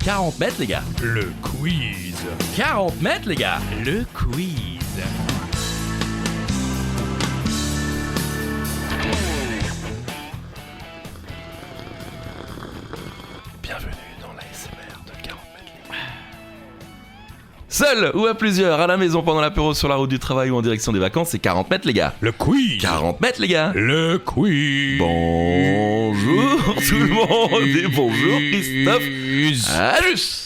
40 mètres, les gars. Le quiz. 40 mètres, les gars. Le quiz. Bienvenue dans l'ASMR de 40 mètres, les gars. Seul ou à plusieurs, à la maison, pendant l'apéro, sur la route du travail ou en direction des vacances, c'est 40 mètres, les gars. Le quiz. 40 mètres, les gars. Le quiz. Bonjour tout le monde et bonjour Christophe Ajus.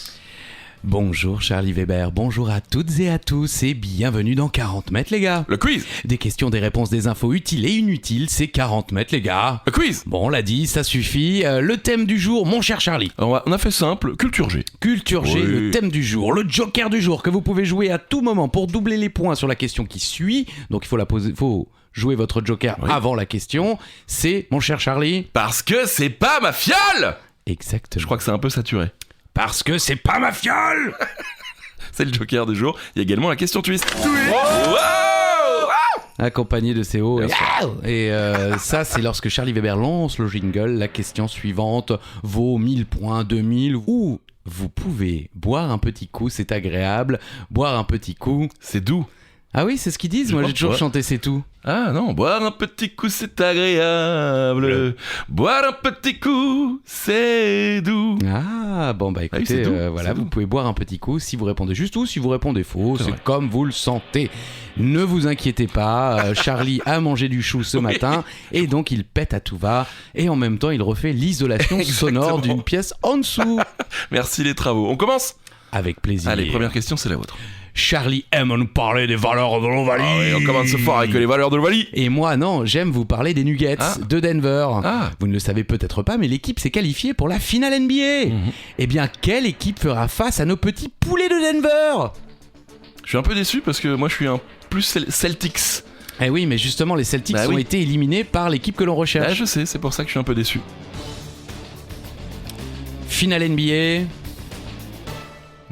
Bonjour Charlie Weber, bonjour à toutes et à tous et bienvenue dans 40 mètres les gars. Le quiz. Des questions, des réponses, des infos utiles et inutiles, c'est 40 mètres les gars. Le quiz. Bon, on l'a dit, ça suffit. Le thème du jour, mon cher Charlie. Alors, on a fait simple, culture G. Culture G, Oui. le thème du jour, le joker du jour que vous pouvez jouer à tout moment pour doubler les points sur la question qui suit. Donc il faut la poser, faut jouer votre joker avant la question. C'est, mon cher Charlie. Parce que c'est pas ma fiole. Exactement. Je crois que c'est un peu saturé. Parce que c'est pas ma fiole. C'est le joker du jour. Il y a également la question twist. Accompagné de ces hauts. Bien Et ça, c'est lorsque Charlie Weber lance le jingle. La question suivante vaut 1000 points, 2000 ou vous pouvez boire un petit coup, c'est agréable. Boire un petit coup. C'est doux. Ah oui, c'est ce qu'ils disent. Je Moi, pense j'ai toujours que- chanté c'est tout. Ah non, boire un petit coup c'est agréable. Boire un petit coup c'est doux. Ah bon bah oui, écoutez, c'est doux, voilà, c'est vous doux. pouvez boire un petit coup si vous répondez juste ou si vous répondez faux, C'est c'est vrai. comme vous le sentez. Ne vous inquiétez pas, Charlie a mangé du chou ce matin et donc il pète à tout va et en même temps il refait l'isolation sonore Exactement. d'une pièce en dessous. Merci les travaux. On commence. Avec plaisir. Allez, première question, c'est la vôtre. Charlie aime nous parler des valeurs de l'Ovalie. Ah oui, on commence fort avec les valeurs de l'Ovalie. Et moi, non, j'aime vous parler des Nuggets Ah. de Denver. Ah. Vous ne le savez peut-être pas, mais l'équipe s'est qualifiée pour la finale NBA. Eh bien, quelle équipe fera face à nos petits poulets de Denver? Je suis un peu déçu parce que moi je suis un plus Celtics. Eh oui, mais justement, les Celtics Bah ont oui. été éliminés par l'équipe que l'on Ah, recherche. je sais, c'est pour ça que je suis un peu déçu. Finale NBA,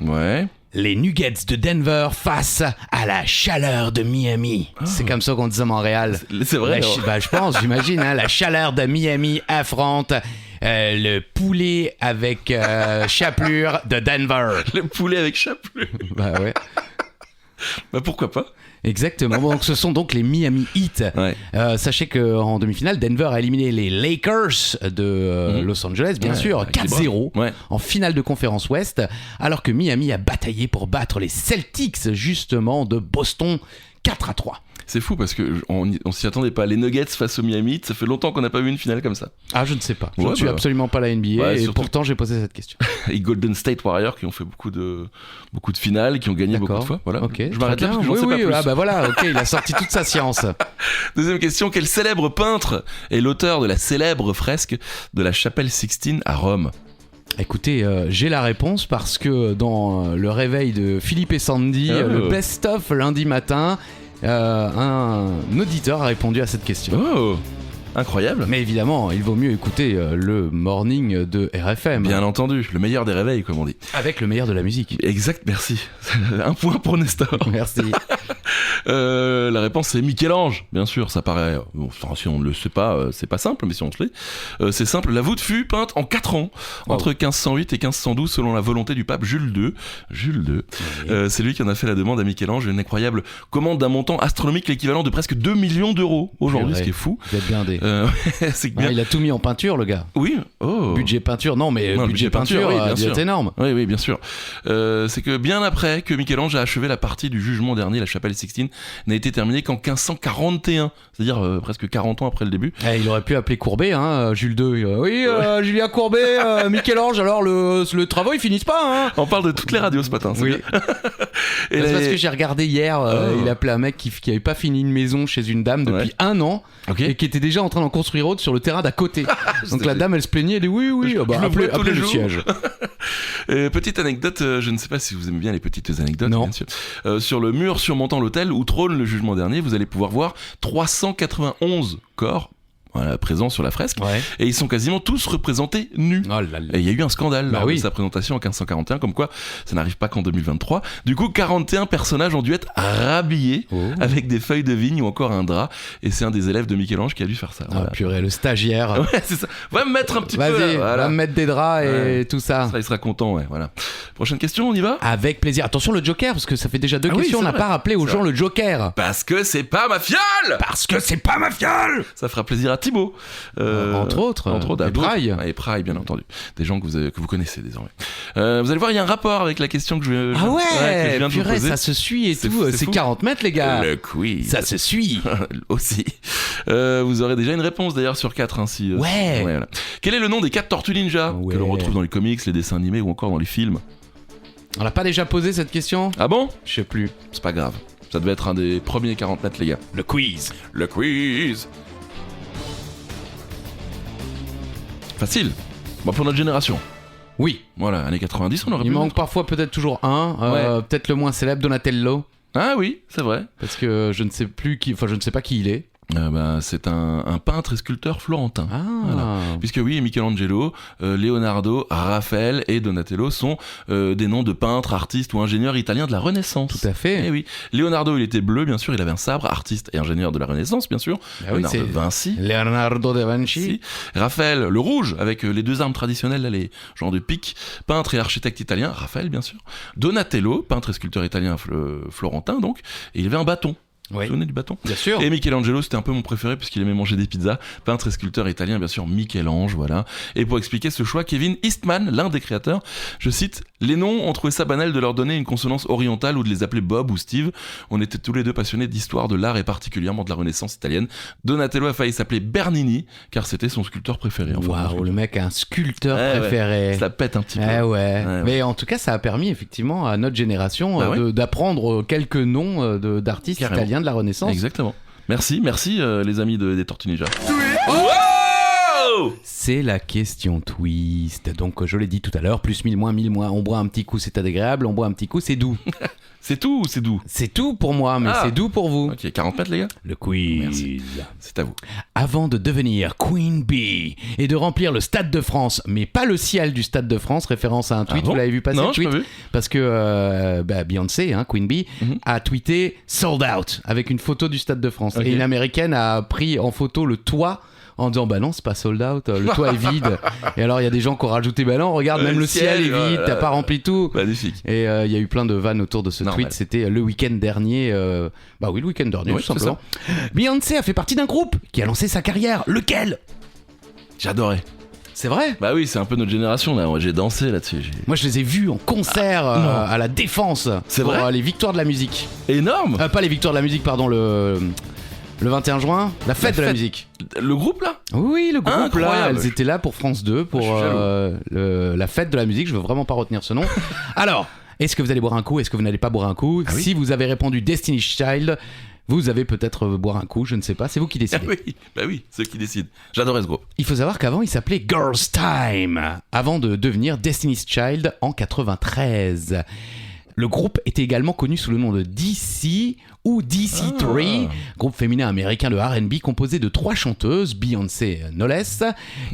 Ouais. les Nuggets de Denver face à la chaleur de Miami. C'est comme ça qu'on dit à Montréal. C'est vrai. La alors. bah, je pense, j'imagine, hein, la chaleur de Miami affronte le poulet avec chapelure de Denver. Le poulet avec chapelure. Bah ouais. Bah pourquoi pas. Exactement. Bon, donc, ce sont donc les Miami Heat. Ouais. Sachez qu'en demi-finale, Denver a éliminé les Lakers de Los Angeles, bien Ouais, sûr, avec les 4-0 bras. Ouais. en finale de conférence Ouest, alors que Miami a bataillé pour battre les Celtics, justement, de Boston 4-3. C'est fou parce que on s'y attendait pas. Les Nuggets face au Miami Heat, ça fait longtemps qu'on n'a pas vu une finale comme ça. Ah, je ne sais pas. Je Ouais, ne suis bah. absolument pas la NBA Ouais, et surtout- pourtant j'ai posé cette question. Et Golden State Warriors qui ont fait beaucoup de finales, qui ont gagné beaucoup de fois. Voilà. Ok. Je m'arrête là parce que j'en oui, sais oui, pas plus. Ah bah voilà, ok, il a sorti toute sa science. Deuxième question, quel célèbre peintre est l'auteur de la célèbre fresque de la chapelle Sixtine à Rome? Écoutez, j'ai la réponse parce que dans le réveil de Philippe et Sandy, Oh. le best-of lundi matin, un auditeur a répondu à cette question. Oh, incroyable. Mais évidemment, il vaut mieux écouter le morning de RFM. Bien entendu, le meilleur des réveils, comme on dit. Avec le meilleur de la musique. Exact, merci. Un point pour Nestor. Merci. La réponse c'est Michel-Ange, bien sûr, ça paraît. Bon, enfin, si on ne le sait pas, c'est pas simple, mais si on le sait, c'est simple. La voûte fut peinte en 4 ans, entre 1508 et 1512, selon la volonté du pape Jules II. C'est lui qui en a fait la demande à Michel-Ange, une incroyable commande d'un montant astronomique, l'équivalent de presque 2 millions d'euros aujourd'hui, Purée. ce qui est fou. Vous êtes blindé. C'est que bien. Il a tout mis en peinture, le gars. Oui, oh. Budget peinture, non, mais Non, budget peinture, oui, bien sûr. c'est énorme. Oui, oui, bien sûr. C'est que bien après que Michel-Ange a achevé la partie du jugement dernier, la chapelle Sixtine n'a été terminée qu'en 1541, c'est-à-dire presque 40 ans après le début. Il aurait pu appeler Courbet, hein, Jules II. Oui, Julien Courbet, Michel-Ange, alors le travaux ils finissent pas, hein. On parle de toutes les radios ce matin, c'est Oui. bien. Et C'est les- parce que j'ai regardé hier, Oh. il appelait un mec qui avait pas fini une maison chez une dame depuis Ouais. 1 an Ok. et qui était déjà en train d'en construire autre sur le terrain d'à côté. Donc C'est- la dame elle se plaignait, elle dit oui, Je le vois appelez, tous appelez les le jours. siège. Petite anecdote, je ne sais pas si vous aimez bien les petites anecdotes, Non. bien sûr. Sur le mur surmontant l'hôtel où trône le jugement dernier, vous allez pouvoir voir 391 corps voilà, présents sur la fresque. Ouais. Et ils sont quasiment tous représentés nus. Oh là là. Et il y a eu un scandale lors oui. de sa présentation en 1541, comme quoi ça n'arrive pas qu'en 2023. Du coup, 41 personnages ont dû être rhabillés avec des feuilles de vigne ou encore un drap. Et c'est un des élèves de Michel-Ange qui a dû faire ça. Voilà. Ah purée, le stagiaire. Ouais, c'est ça. Va me mettre un petit peu Vas-y, là, voilà. va me mettre des draps et tout ça. Ça, il sera content, ouais, voilà. Prochaine question, on y va ? Avec plaisir. Attention, le Joker, parce que ça fait déjà 2 Ah oui, questions. c'est On n'a vrai. pas rappelé aux C'est gens vrai. le Joker. Parce que c'est pas ma fiole ! Parce que c'est pas ma fiole. Ça fera plaisir à Thibaut. Entre autres. à Et Braille. Ouais, et Braille, bien entendu. Des gens que vous connaissez désormais. Vous allez voir, il y a un rapport avec la question que je Ah que je ouais, viens de vous purée, poser. ça se suit et C'est tout. fou, c'est C'est fou. 40 mètres, les gars. Le quiz. Ça se suit. Aussi. Vous aurez déjà une réponse d'ailleurs sur 4 ainsi. Ouais. Voilà. Quel est le nom des 4 tortues ninja Ouais. que l'on retrouve dans les comics, les dessins animés ou encore dans les films ? On l'a pas déjà posé cette question ? Ah bon ? Je sais plus. C'est pas grave. Ça devait être un des premiers 40 mètres, les gars. Le quiz. Le quiz. Facile. Bon, pour notre génération. Oui. Voilà, années 90, on aurait Il pu. manque parfois peut-être toujours un. Peut-être le moins célèbre, Donatello. Ah oui, c'est vrai. Parce que je ne sais plus qui. Enfin, je ne sais pas qui il est. C'est un peintre et sculpteur florentin. Ah. Voilà. Puisque oui, Michelangelo, Leonardo, Raphaël et Donatello sont des noms de peintres, artistes ou ingénieurs italiens de la Renaissance. Tout à fait. Eh oui. Leonardo, il était bleu, bien sûr, il avait un sabre, artiste et ingénieur de la Renaissance, bien sûr. Ah oui, Léonard de c'est Vinci. Leonardo da Vinci. Si. Raphaël, le rouge, avec les 2 armes traditionnelles, là, les genres de pique, peintre et architecte italien, Raphaël, bien sûr. Donatello, peintre et sculpteur italien florentin, donc, et il avait un bâton. Vous Oui. vous souvenez du bâton ? Bien sûr. Et Michelangelo, c'était un peu mon préféré puisqu'il aimait manger des pizzas. Peintre et sculpteur italien, bien sûr, Michel-Ange, voilà. Et pour expliquer ce choix, Kevin Eastman, l'un des créateurs, je cite, « Les noms, on trouvait ça banal de leur donner une consonance orientale ou de les appeler Bob ou Steve. On était tous les deux passionnés d'histoire de l'art et particulièrement de la Renaissance italienne. Donatello a failli s'appeler Bernini car c'était son sculpteur préféré. » Waouh, le mec a un sculpteur Ouais, préféré. Ça pète un petit peu. Eh ouais. Ouais. Mais en tout cas, ça a permis effectivement à notre génération d'apprendre quelques noms d'artistes Carrément. italiens de la Renaissance. Exactement. Merci les amis des Tortues Ninja. Oh C'est la question twist. Donc, je l'ai dit tout à l'heure, plus 1000, moins 1000, moins. On boit un petit coup, c'est agréable. On boit un petit coup, c'est doux. C'est tout ou c'est doux ? C'est tout pour moi, mais c'est doux pour vous. Ok, 40 mètres les gars ? Le quiz. Merci. C'est à vous. Avant de devenir Queen Bee et de remplir le Stade de France, mais pas le ciel du Stade de France, référence à un tweet, Ah bon ? vous l'avez vu passer Non, le j'ai tweet pas vu. Parce que Beyoncé, Queen Bee, a tweeté Sold Out avec une photo du Stade de France. Ok. Et une américaine a pris en photo le toit en disant bah non c'est pas sold out, le toit est vide. Et alors il y a des gens qui ont rajouté bah non regarde même le ciel est vide, voilà. t'as pas rempli tout. Magnifique. Et il y a eu plein de vannes autour de ce Normal. tweet. C'était le week-end dernier. Le week-end dernier, Oui, tout simplement. Beyoncé a fait partie d'un groupe qui a lancé sa carrière. Lequel ? J'adorais. C'est vrai ? Bah oui, c'est un peu notre génération là. J'ai dansé là-dessus. Moi, je les ai vus en concert à la Défense. C'est pour, vrai les victoires de la musique. Énorme. Pas les victoires de la musique, pardon, le 21 juin, la fête de la fête. musique. Le groupe là ? Oui, le groupe là, Incroyable. elles étaient là pour France 2 pour Je suis jaloux. la fête de la musique. Je veux vraiment pas retenir ce nom. Alors, est-ce que vous allez boire un coup ? Est-ce que vous n'allez pas boire un coup ? Ah oui. Si vous avez répondu Destiny's Child, vous avez peut-être boire un coup, je ne sais pas, c'est vous qui Ah décidez. oui, bah oui, ceux qui décident. J'adorais ce groupe. Il faut savoir qu'avant, il s'appelait Girls Time, avant de devenir Destiny's Child en 93. Le groupe était également connu sous le nom de DC ou DC3, groupe féminin américain de R&B composé de 3 chanteuses, Beyoncé no less,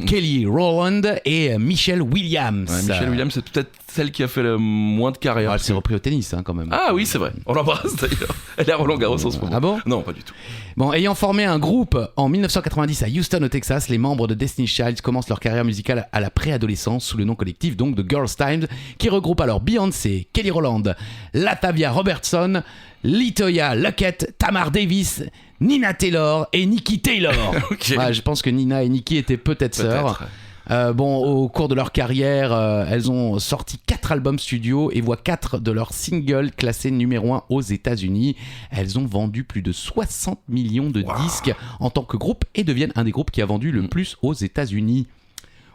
Kelly Rowland et Michelle Williams. Ouais, Michelle Williams, c'est peut-être celle qui a fait le moins de carrière. Ah, elle s'est repris au tennis quand même. Ah oui, c'est vrai. On l'embrasse d'ailleurs. Elle est à Roland Garros en ce moment. Ah bon ? Non, pas du tout. Bon, ayant formé un groupe en 1990 à Houston au Texas, les membres de Destiny's Child commencent leur carrière musicale à la préadolescence sous le nom collectif donc de Girls Time, qui regroupe alors Beyoncé, Kelly Rowland, Latavia Robertson, Latoya Luckett, Tamar Davis, Nina Taylor et Nikki Taylor. Ok. Ouais, je pense que Nina et Nikki étaient peut-être sœurs. Au cours de leur carrière, elles ont sorti 4 albums studio et voient 4 de leurs singles classés numéro 1 aux États-Unis. Elles ont vendu plus de 60 millions de disques en tant que groupe et deviennent un des groupes qui a vendu le plus aux États-Unis.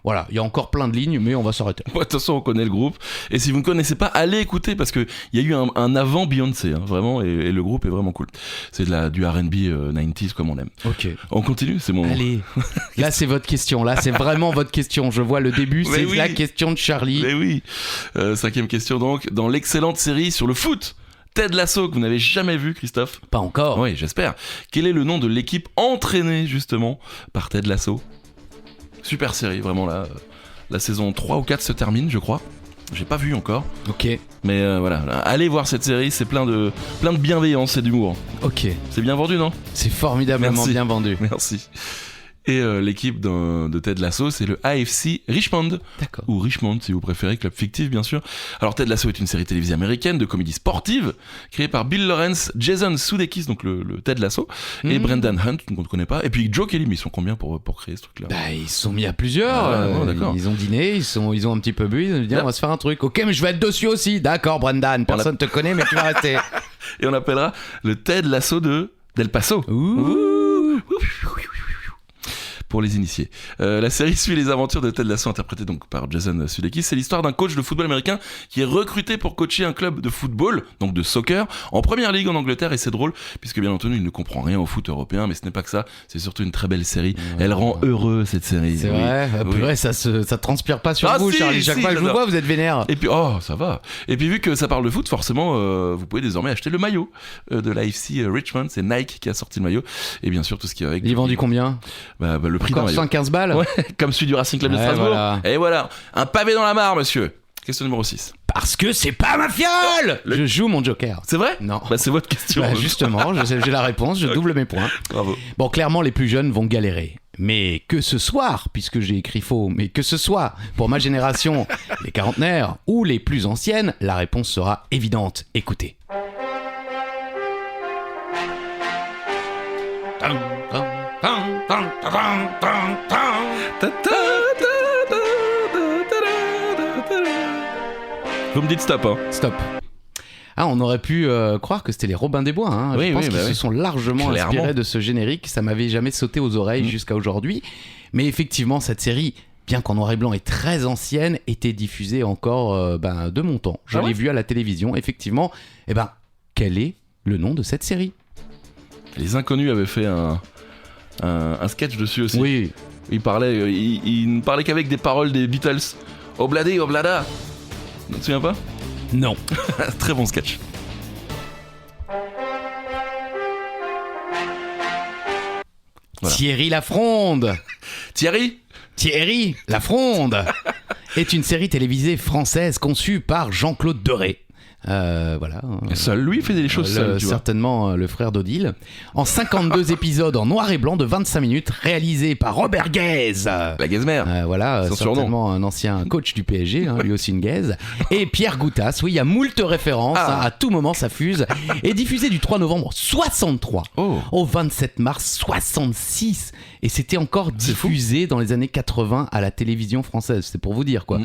Voilà, il y a encore plein de lignes, mais on va s'arrêter. De toute façon, on connaît le groupe. Et si vous ne connaissez pas, allez écouter parce qu'il y a eu un avant Beyoncé, vraiment, et le groupe est vraiment cool. C'est du R&B 90s comme on aime. Ok. On continue, c'est mon... Allez, là c'est votre question, là c'est vraiment votre question. Je vois le début, Mais c'est oui. la question de Charlie. Mais oui. 5e question donc. Dans l'excellente série sur le foot, Ted Lasso, que vous n'avez jamais vu, Christophe. Pas encore. Oui, j'espère. Quel est le nom de l'équipe entraînée, justement, par Ted Lasso? Super série, vraiment, là. La saison 3 ou 4 se termine, je crois. J'ai pas vu encore. Ok. Mais voilà, allez voir cette série, c'est plein de bienveillance et d'humour. Ok. C'est bien vendu, non? C'est formidablement Merci. bien vendu. Merci. Et l'équipe de Ted Lasso, c'est le AFC Richmond. D'accord. Ou Richmond, si vous préférez, club fictif, bien sûr. Alors, Ted Lasso est une série télévisée américaine de comédie sportive, créée par Bill Lawrence, Jason Sudeikis, donc le Ted Lasso, et Brendan Hunt, qu'on ne connaît pas, et puis Joe Kelly. Mais ils sont combien pour créer ce truc-là? Bah, ils se sont mis à plusieurs. Bon, d'accord. Ils ont dîné, ils ont un petit peu bu. Ils ont dit, on va se faire un truc. Ok, mais je vais être dessus aussi. D'accord, Brendan. Personne te connaît, mais tu vas rester. Et on appellera le Ted Lasso de Del Paso. Ouh. Pour les initiés. La série suit les aventures de Ted Lasso, interprété donc par Jason Sudeikis. C'est l'histoire d'un coach de football américain qui est recruté pour coacher un club de football, donc de soccer, en première ligue en Angleterre. Et c'est drôle, puisque bien entendu, il ne comprend rien au foot européen, mais ce n'est pas que ça. C'est surtout une très belle série. Elle rend heureux, cette série. C'est oui. vrai. Oui. Purée, ça transpire pas sur vous, si, Charlie. Chaque si, fois que je vous j'adore. vois, vous êtes vénère. Et puis, ça va. Et puis, vu que ça parle de foot, forcément, vous pouvez désormais acheter le maillot de l'AFC Richmond. C'est Nike qui a sorti le maillot. Et bien sûr, tout ce qui est avec. Il est vendu combien? Le prix d'un Encore maillot. 115 balles. Ouais, comme celui du Racing Club de Ouais, Strasbourg. voilà. Et voilà, un pavé dans la mare, monsieur. Question numéro 6. Parce que c'est pas ma fiole. Je joue mon Joker. C'est vrai? Non. Bah, c'est votre question. Bah, justement, j'ai la réponse, je double mes points. Bravo. Bon, clairement, les plus jeunes vont galérer. Mais que ce soir, puisque j'ai écrit faux, mais que ce soit pour ma génération, les quarantenaires ou les plus anciennes, la réponse sera évidente. Écoutez. Vous me dites stop, hein. Stop. Ah, on aurait pu croire que c'était les Robins des Bois. Hein. Oui, Je pense oui, qu'ils bah se oui. sont largement Clairement. inspirés de ce générique. Ça m'avait jamais sauté aux oreilles jusqu'à aujourd'hui. Mais effectivement, cette série, bien qu'en noir et blanc et très ancienne, était diffusée encore de mon temps. Je l'ai vue à la télévision, effectivement. Eh ben, quel est le nom de cette série? Les Inconnus avaient fait un sketch dessus aussi. Oui. Il ne parlait qu'avec des paroles des Beatles. Obladé, oblada. Tu te souviens pas? Non. Très bon sketch. Voilà. Thierry Lafronde. Thierry Lafronde est une série télévisée française conçue par Jean-Claude Deray. Voilà. Seul lui faisait les choses seul, tu vois. Certainement le frère d'Odile. En 52 épisodes en noir et blanc de 25 minutes, réalisé par Robert Guez. La Gazmère. Voilà, Son certainement un ancien coach du PSG, lui aussi une Guez. Et Pierre Goutas, oui, il y a moult références, à tout moment ça fuse. Et diffusé du 3 novembre 63 au 27 mars 66. Et c'était encore diffusé dans les années 80 à la télévision française, c'est pour vous dire quoi.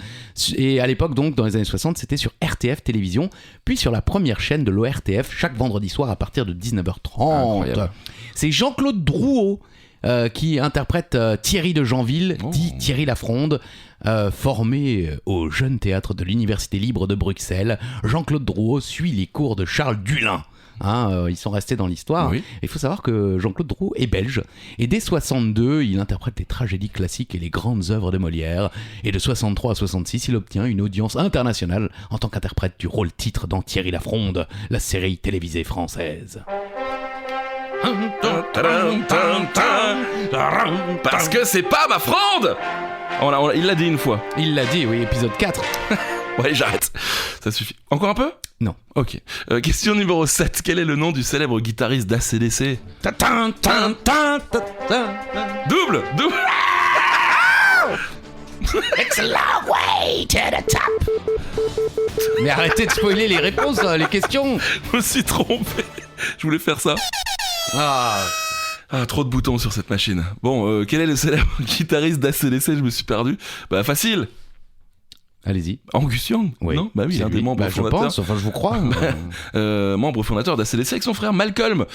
Et à l'époque donc, dans les années 60, c'était sur RTF Télévision, puis sur la première chaîne de l'ORTF, chaque vendredi soir à partir de 19h30. Incroyable. C'est Jean-Claude Drouot qui interprète Thierry de Janville, dit Thierry Lafronde. Formé au Jeune Théâtre de l'Université Libre de Bruxelles, Jean-Claude Drouot suit les cours de Charles Dulin. Ils sont restés dans l'histoire. Oui. Il faut savoir que Jean-Claude Drouot est belge. Et dès 62, il interprète les tragédies classiques et les grandes œuvres de Molière. Et de 63 à 66, il obtient une audience internationale en tant qu'interprète du rôle titre dans Thierry Lafronde, la série télévisée française. Parce que c'est pas ma fronde. Il l'a dit une fois. Il l'a dit, oui, épisode 4. Ouais, j'arrête. Ça suffit. Encore un peu? Non. Ok. Question numéro 7. Quel est le nom du célèbre guitariste d'ACDC? Double. It's a long way to the top. Mais arrêtez de spoiler les réponses, les questions. Je me suis trompé. Je voulais faire ça. Trop de boutons sur cette machine. Bon, quel est le célèbre guitariste d'ACDC? Je me suis perdu. Bah, facile. Allez-y. Angus Young. Oui. Non, bah oui, c'est un des lui. membres Je fondateurs. pense, enfin je vous crois. Membre fondateur d'ACDC avec son frère Malcolm.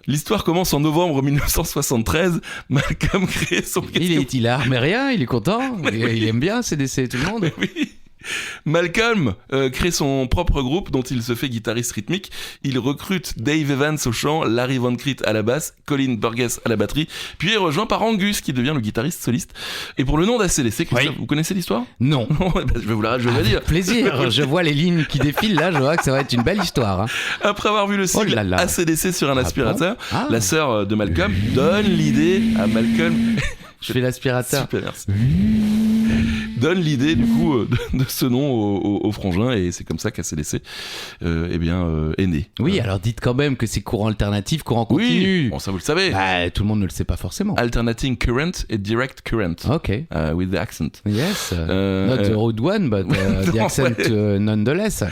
L'histoire commence en novembre 1973. Malcolm crée son Il a rien, il est content. Il aime bien CDC tout le monde. Oui. Malcolm crée son propre groupe dont il se fait guitariste rythmique. Il recrute Dave Evans au chant, Larry Van Crete à la basse, Colin Burgess à la batterie, puis est rejoint par Angus qui devient le guitariste soliste. Et pour le nom d'ACDC, Christophe, vous connaissez l'histoire ? Non. Je vais vous la dire. Plaisir, je vois les lignes qui défilent là, je vois que ça va être une belle histoire. Hein. Après avoir vu le sigle ACDC sur un aspirateur, bon la sœur de Malcolm donne l'idée à Malcolm. Je fais l'aspirateur. Super, merci. Donne l'idée du coup de ce nom au frangin et c'est comme ça qu'ACDC est né. Oui, alors dites quand même que c'est courant alternatif, courant continu. Oui, bon ça vous le savez. Bah, tout le monde ne le sait pas forcément. Alternating current et direct current. Ok. With the accent. Yes. Not the road one, but the accent nonetheless.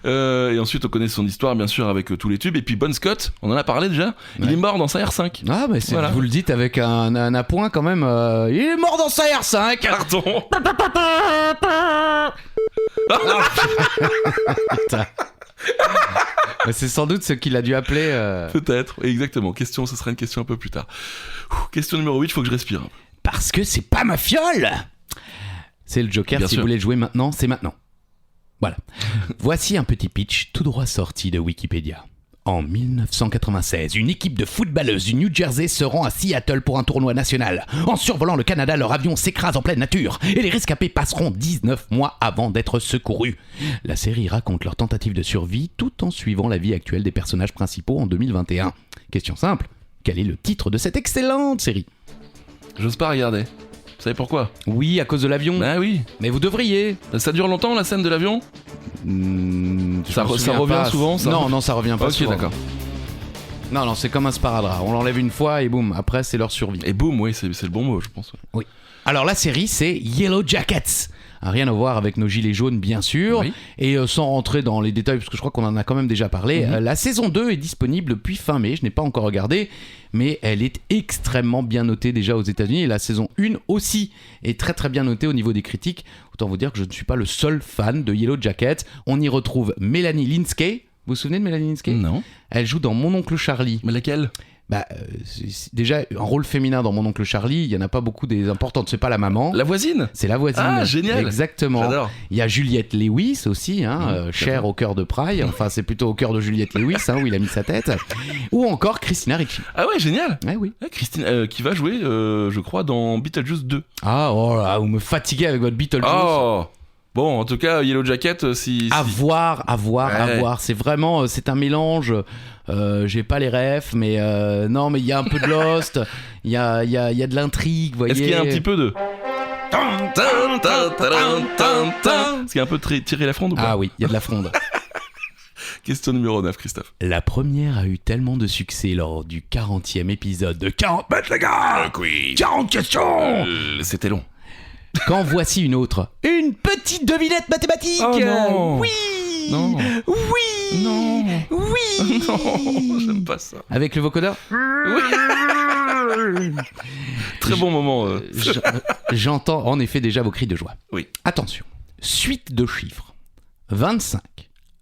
Et ensuite on connaît son histoire bien sûr avec tous les tubes et puis Bon Scott, on en a parlé déjà. Ouais. Il est mort dans sa R5. Ah mais voilà. Vous le dites avec un appoint quand même. Il est mort dans sa R5. Pardon. Putain. C'est sans doute ce qu'il a dû appeler. Peut-être, exactement. Ce sera une question un peu plus tard. Question numéro 8, il faut que je respire. Parce que c'est pas ma fiole. C'est le Joker, bien si sûr. vous voulez le jouer maintenant, c'est maintenant. Voilà. Voici un petit pitch tout droit sorti de Wikipédia. En 1996, une équipe de footballeuses du New Jersey se rend à Seattle pour un tournoi national. En survolant le Canada, leur avion s'écrase en pleine nature et les rescapés passeront 19 mois avant d'être secourus. La série raconte leur tentative de survie tout en suivant la vie actuelle des personnages principaux en 2021. Question simple, quel est le titre de cette excellente série ? J'ose pas regarder. Vous savez pourquoi ? Oui, à cause de l'avion. Ah oui. Mais vous devriez. Ça dure longtemps la scène de l'avion ? Ça revient pas. souvent ça ? Non, ça revient pas souvent. Ok, d'accord. Non, c'est comme un sparadrap. On l'enlève une fois et boum, après c'est leur survie. Et boum, oui, c'est le bon mot, je pense. Oui. Alors la série, c'est Yellow Jackets. Rien à voir avec nos gilets jaunes, bien sûr. Oui. Et sans rentrer dans les détails, parce que je crois qu'on en a quand même déjà parlé, la saison 2 est disponible depuis fin mai. Je n'ai pas encore regardé, mais elle est extrêmement bien notée déjà aux États-Unis. Et la saison 1 aussi est très très bien notée au niveau des critiques. Autant vous dire que je ne suis pas le seul fan de Yellow Jackets. On y retrouve Melanie Lynskey. Vous vous souvenez de Melanie Lynskey ? Non. Elle joue dans Mon Oncle Charlie. Mais laquelle ? Déjà, un rôle féminin dans Mon Oncle Charlie, il n'y en a pas beaucoup des importantes. C'est pas la maman. La voisine ? C'est la voisine. Ah, génial. Exactement. J'adore. Il y a Juliette Lewis aussi, chère au cœur de Praille. Enfin, c'est plutôt au cœur de Juliette Lewis, où il a mis sa tête. Ou encore Christina Ricci. Ah ouais, génial. Ouais, oui. Christine, qui va jouer, je crois, dans Beetlejuice 2. Ah, oh là, vous me fatiguez avec votre Beetlejuice. Oh. Bon, en tout cas, Yellow Jacket, À voir. C'est vraiment, c'est un mélange. J'ai pas les refs, mais non, mais il y a un peu de Lost, il y a de l'intrigue, vous voyez. Est-ce qu'il y a un petit peu de... Est-ce qu'il y a un peu de tirer la fronde ou pas ? Ah oui, il y a de la fronde. Question numéro 9, Christophe. La première a eu tellement de succès lors du 40e épisode de 40 mètres les gars, 40 questions. C'était long. Qu'en voici une autre. Une petite devinette mathématique. Oh non. Oui. Non. Oui. Non. Oui. Non, j'aime pas ça. Avec le vocodeur. Oui. Très bon moment. J'entends en effet déjà vos cris de joie. Oui. Attention. Suite de chiffres. 25,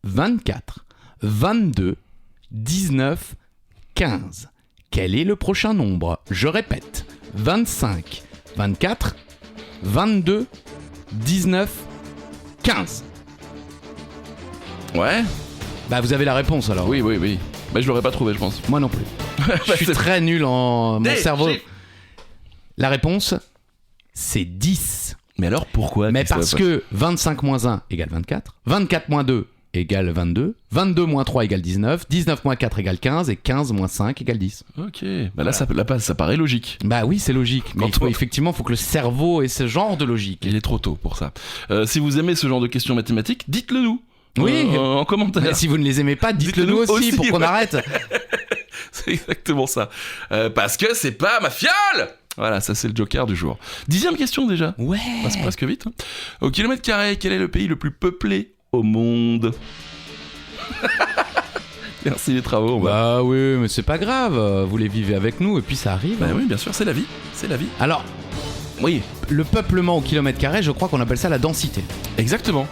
24, 22, 19, 15. Quel est le prochain nombre ? Je répète. 25, 24, 22, 19, 15. Ouais. Bah vous avez la réponse alors. Oui. Bah je l'aurais pas trouvé, je pense. Moi non plus. Je suis très nul en mon cerveau. La réponse, c'est 10. Mais alors pourquoi ? Mais parce que 25 moins 1 égale 24, 24 moins 2 égale 22, 22 moins 3 égale 19, 19 moins 4 égale 15 et 15 moins 5 égale 10. Ok, bah là, ça paraît logique. Bah oui, c'est logique. Mais effectivement, il faut que le cerveau ait ce genre de logique. Il est trop tôt pour ça. Si vous aimez ce genre de questions mathématiques, dites-le nous. Oui, en commentaire. Mais si vous ne les aimez pas, dites-le nous aussi pour qu'on arrête. C'est exactement ça. Parce que c'est pas ma fiole. Voilà, ça c'est le Joker du jour. 10e question déjà. Ouais. Ça passe presque vite. Hein. Au kilomètre carré, quel est le pays le plus peuplé au monde ? Merci les travaux. Bah oui, mais c'est pas grave. Vous les vivez avec nous et puis ça arrive. Bah oui, bien sûr, c'est la vie. C'est la vie. Alors, oui, le peuplement au kilomètre carré, je crois qu'on appelle ça la densité. Exactement.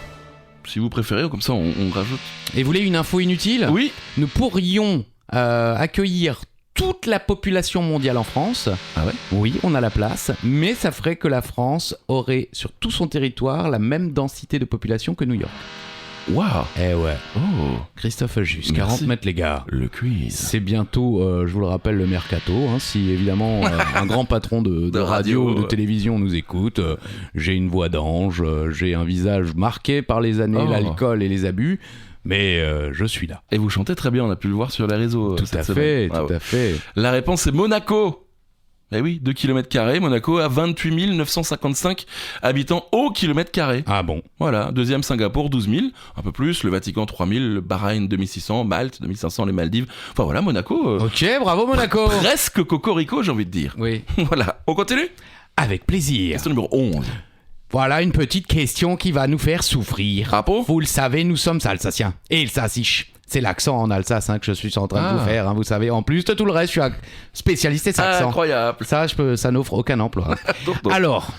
Si vous préférez, comme ça on rajoute. Et vous voulez une info inutile ? Oui. Nous pourrions accueillir toute la population mondiale en France. Ah ouais? Oui, on a la place, mais ça ferait que la France aurait sur tout son territoire la même densité de population que New York. Waouh! Eh ouais. Oh! Christophe Juste, Merci. 40 mètres les gars. Le quiz. C'est bientôt, je vous le rappelle, le mercato. Si évidemment un grand patron de radio ou de télévision nous écoute, j'ai une voix d'ange, j'ai un visage marqué par les années, l'alcool et les abus, mais je suis là. Et vous chantez très bien, on a pu le voir sur les réseaux. Tout à fait, tout à fait. La réponse est Monaco. Eh oui, 2 km², Monaco a 28 955 habitants au kilomètre carré. Ah bon? Voilà, deuxième Singapour, 12 000, un peu plus, le Vatican 3 000, le Bahreïn 2600, Malte 2500, les Maldives. Enfin voilà, Monaco. Ok, bravo Monaco. Presque cocorico, j'ai envie de dire. Oui. Voilà, on continue? Avec plaisir. Question numéro 11. Voilà une petite question qui va nous faire souffrir. Rapport? Vous le savez, nous sommes alsaciens. Et Alsaciche. C'est l'accent en Alsace que je suis en train de vous faire, vous savez. En plus de tout le reste, je suis un spécialiste des accents. Incroyable. Ça n'offre aucun emploi. Alors,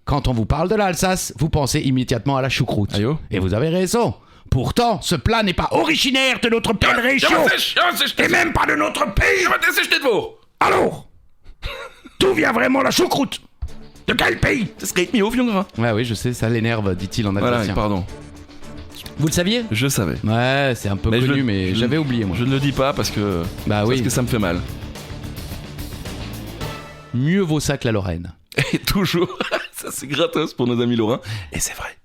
quand on vous parle de l'Alsace, vous pensez immédiatement à la choucroute. Aïe-oh. Et vous avez raison. Pourtant, ce plat n'est pas originaire de notre belle région. Et même pas de notre pays. Je vais te laisser jeter de vous. Alors, d'où vient vraiment la choucroute? De quel pays? Ce serait mieux au vieux gras. Ouais, oui, je sais, ça l'énerve, dit-il en alsacien. Voilà, pardon. Vous le saviez? Je savais. Ouais, c'est un peu connu, mais j'avais oublié, moi. Je ne le dis pas parce que ça me fait mal. Mieux vaut ça que la Lorraine. Et toujours, ça c'est gratos pour nos amis lorrains. Et c'est vrai.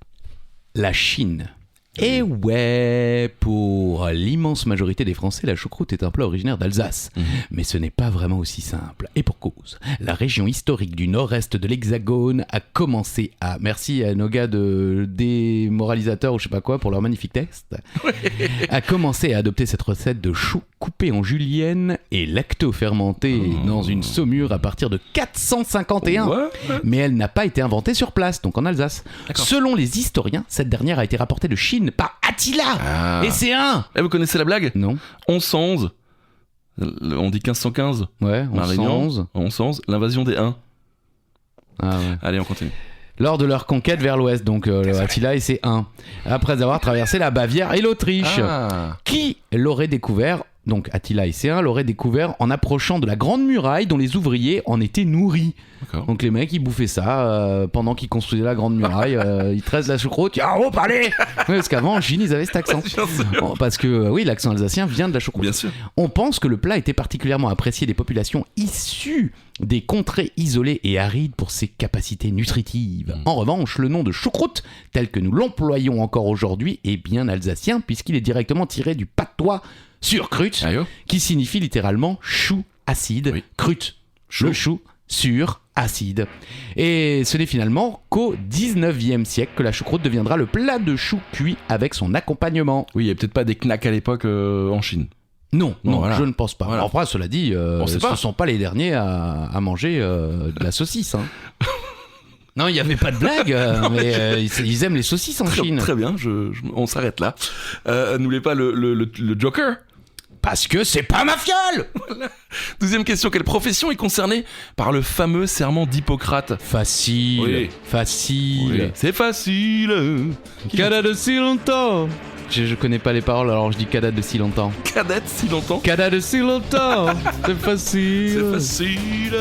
La Chine. Et ouais, pour l'immense majorité des Français, la choucroute est un plat originaire d'Alsace. Mais ce n'est pas vraiment aussi simple. Et pour cause, la région historique du nord-est de l'Hexagone a commencé à... Merci à nos gars de démoralisateurs ou je sais pas quoi pour leur magnifique texte. A commencé à adopter cette recette de chou coupé en julienne et lacto-fermenté dans une saumure à partir de 451. Ouais. Mais elle n'a pas été inventée sur place, donc en Alsace. D'accord. Selon les historiens, cette dernière a été rapportée de Chine par Attila. Et c'est un... Eh, vous connaissez la blague? Non. 1111. On dit 1515. Ouais, La Réunion. 1111. 1111. L'invasion des Huns. Ah ouais. Allez, on continue. Lors de leur conquête vers l'ouest, donc Attila et ses Huns, après avoir traversé la Bavière et l'Autriche. Qui l'aurait découvert? Donc Attila et ses Huns l'auraient découvert en approchant de la Grande Muraille dont les ouvriers en étaient nourris. D'accord. Donc les mecs ils bouffaient ça pendant qu'ils construisaient la Grande Muraille, ils tressent la choucroute, ah oh allez. Parce qu'avant en Chine ils avaient cet accent. Bon, parce que oui, l'accent alsacien vient de la choucroute. Bien sûr. On pense que le plat était particulièrement apprécié des populations issues des contrées isolées et arides pour ses capacités nutritives. En revanche, le nom de choucroute, tel que nous l'employons encore aujourd'hui, est bien alsacien puisqu'il est directement tiré du patois surcrute, qui signifie littéralement chou acide, crute, le chou sur acide. Et ce n'est finalement qu'au 19e siècle que la choucroute deviendra le plat de chou cuit avec son accompagnement. Oui, il n'y avait peut-être pas des knacks à l'époque en Chine. Non, voilà. Je ne pense pas. Voilà. Enfin, cela dit, ce ne sont pas les derniers à manger de la saucisse. Non, il n'y avait pas de blague, mais ils aiment les saucisses en Chine. Très bien, on s'arrête là. N'oubliez pas le Joker. Parce que c'est pas ma fiole. Voilà. 12e question, quelle profession est concernée par le fameux serment d'Hippocrate? Facile. Oui. Facile. Oui. C'est facile. Cada de si longtemps. Je connais pas les paroles, alors je dis cada de si longtemps. Cadette si longtemps. Cada de si longtemps. C'est facile. C'est facile.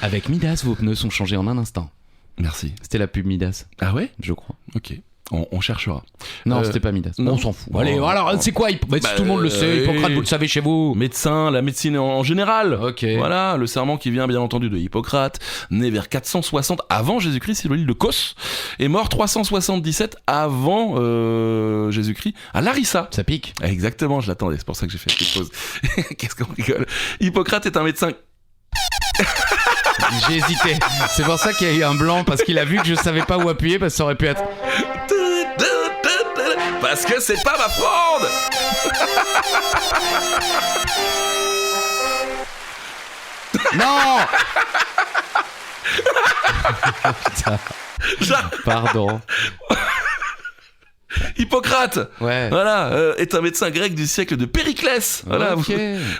Avec Midas, vos pneus sont changés en un instant. Merci. C'était la pub Midas. Ah ouais? Je crois. Ok. On cherchera. Non, c'était pas Midas. Non. On s'en fout. Allez, alors, c'est quoi tout le monde le sait, Hippocrate, vous le savez chez vous. Médecin, la médecine en général. Ok. Voilà, le serment qui vient bien entendu de Hippocrate, né vers 460 avant Jésus-Christ sur l'île de Kos, et mort 377 avant Jésus-Christ à Larissa. Ça pique. Exactement, je l'attendais, c'est pour ça que j'ai fait cette pause. Qu'est-ce qu'on rigole. Hippocrate est un médecin... J'ai hésité. C'est pour ça qu'il y a eu un blanc, parce qu'il a vu que je savais pas où appuyer, parce que ça aurait pu être... Parce que c'est pas ma fronde. Non. Putain. Pardon. Hippocrate, Ouais. voilà, est un médecin grec du siècle de Périclès, voilà, Ok.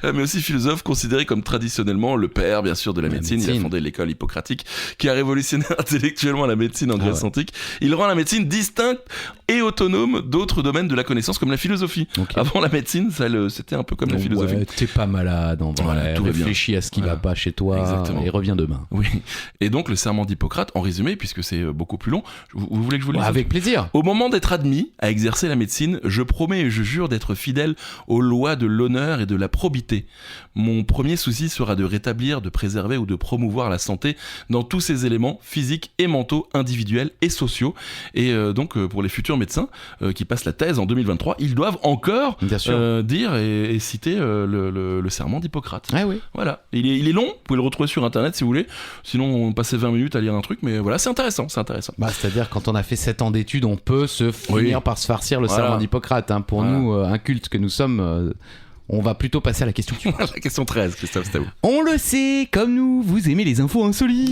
mais aussi philosophe considéré comme traditionnellement le père, bien sûr, de la médecine. Il a fondé l'école hippocratique qui a révolutionné intellectuellement la médecine en Grèce antique. Il rend la médecine distincte et autonome d'autres domaines de la connaissance comme la philosophie. Ok. Avant la médecine, c'était un peu comme la philosophie. Ouais, t'es pas malade en vrai. Voilà, tout va bien. Réfléchis à ce qui va pas chez toi. Exactement. Et reviens demain. Oui. Et donc le serment d'Hippocrate, en résumé, puisque c'est beaucoup plus long, vous voulez que je vous le dise? Avec plaisir. Au moment d'être admis à exercer la médecine, je promets et je jure d'être fidèle aux lois de l'honneur et de la probité. Mon premier souci sera de rétablir, de préserver ou de promouvoir la santé dans tous ses éléments physiques et mentaux, individuels et sociaux. Et donc pour les futurs médecins qui passent la thèse en 2023, ils doivent encore dire et citer le serment d'Hippocrate. Ah oui. Voilà, il est long, vous pouvez le retrouver sur internet si vous voulez, sinon on passait 20 minutes à lire un truc, mais voilà, c'est intéressant. Bah, c'est-à-dire quand on a fait 7 ans d'études, on peut se finir par se farcir le serment d'Hippocrate. Hein. Pour nous, incultes que nous sommes, on va plutôt passer à la question suivante. La question 13, Christophe, c'était où? On le sait, comme nous, vous aimez les infos insolites.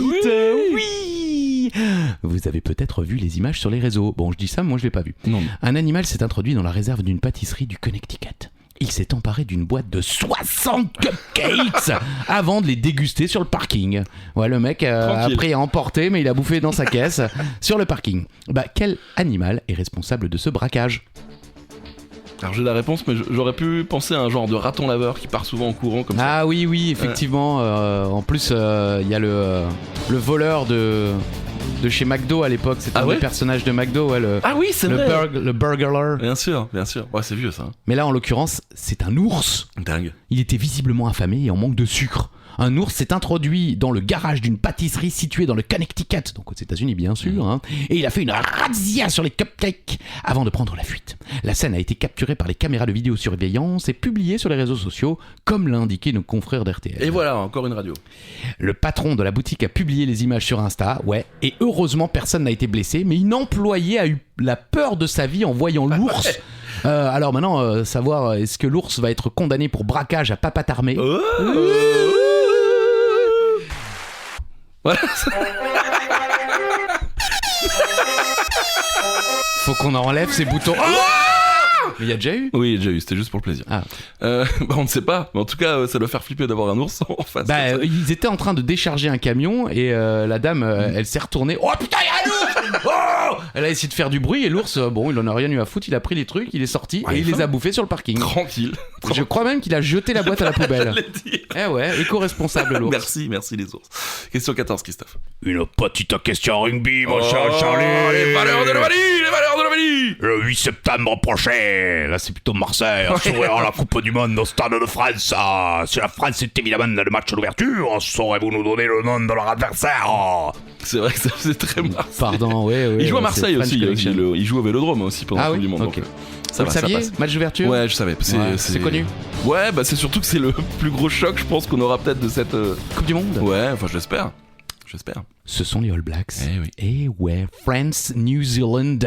Oui. Vous avez peut-être vu les images sur les réseaux. Bon, je dis ça, moi je l'ai pas vu. Non. Un animal s'est introduit dans la réserve d'une pâtisserie du Connecticut. Il s'est emparé d'une boîte de 60 cupcakes avant de les déguster sur le parking. Ouais, le mec après a emporté, mais il a bouffé dans sa caisse sur le parking. Bah, quel animal est responsable de ce braquage ? Alors j'ai la réponse, mais j'aurais pu penser à un genre de raton laveur qui part souvent en courant comme ça. Ah oui, effectivement. En plus, il y a le voleur de chez McDo à l'époque. C'était un des personnages de McDo. Ouais, ah oui, c'est vrai. Le burglar. Bien sûr. Ouais, c'est vieux ça. Mais là, en l'occurrence, c'est un ours. Dingue. Il était visiblement affamé et en manque de sucre. Un ours s'est introduit dans le garage d'une pâtisserie située dans le Connecticut, donc aux États-Unis bien sûr, hein, et il a fait une razzia sur les cupcakes avant de prendre la fuite. La scène a été capturée par les caméras de vidéosurveillance et publiée sur les réseaux sociaux, comme l'a indiqué nos confrères d'RTL. Et voilà, encore une radio. Le patron de la boutique a publié les images sur Insta, et heureusement personne n'a été blessé, mais une employée a eu la peur de sa vie en voyant l'ours. Alors maintenant, savoir est-ce que l'ours va être condamné pour braquage à papatte armée. Voilà. Faut qu'on enlève ces boutons. Mais il y a déjà eu. Oui, il y a déjà eu, c'était juste pour le plaisir. On ne sait pas, mais en tout cas, ça doit faire flipper d'avoir un ours en face. Ils étaient en train de décharger un camion et la dame, elle s'est retournée. Oh putain, il y a un ours. Elle a essayé de faire du bruit et l'ours, il en a rien eu à foutre, il a pris les trucs, il est sorti et il les a bouffés sur le parking. Tranquille. Je crois même qu'il a jeté la boîte à la poubelle. Éco-responsable l'ours. Merci les ours. Question 14, Christophe. Une petite question rugby, mon cher Charlie. Les valeurs de l'Ovalie. Le 8 septembre prochain, là c'est plutôt Marseille, s'ouvrira la Coupe du Monde au Stade de France. Si la France est évidemment le match d'ouverture, saurez-vous nous donner le nom de leur adversaire? C'est vrai que ça faisait très Marseille. Pardon, oui. Il joue à Marseille aussi, il joue au Vélodrome aussi pendant la Coupe du Monde. Okay. Donc, vous le saviez, match d'ouverture? Ouais, je savais. C'est connu. Ouais, c'est surtout que c'est le plus gros choc, je pense, qu'on aura peut-être de cette Coupe du Monde. Ouais, enfin j'espère. Ce sont les All Blacks. Eh oui. Et ouais, France-New Zealand